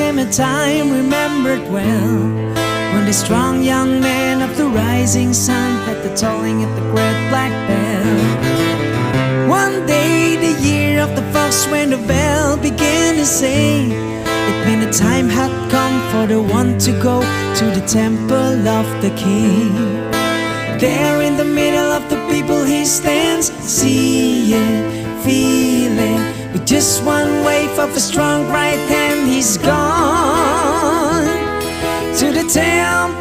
came a time remembered well, when the strong young man of the rising sun had the tolling at the great black bell. One day, the year of the fox, when the bell began to say, it meant the time had come for the one to go to the temple of the king. There in the middle of the people he stands, seeing, feeling, with just one wave of a strong right hand he's gone to the temple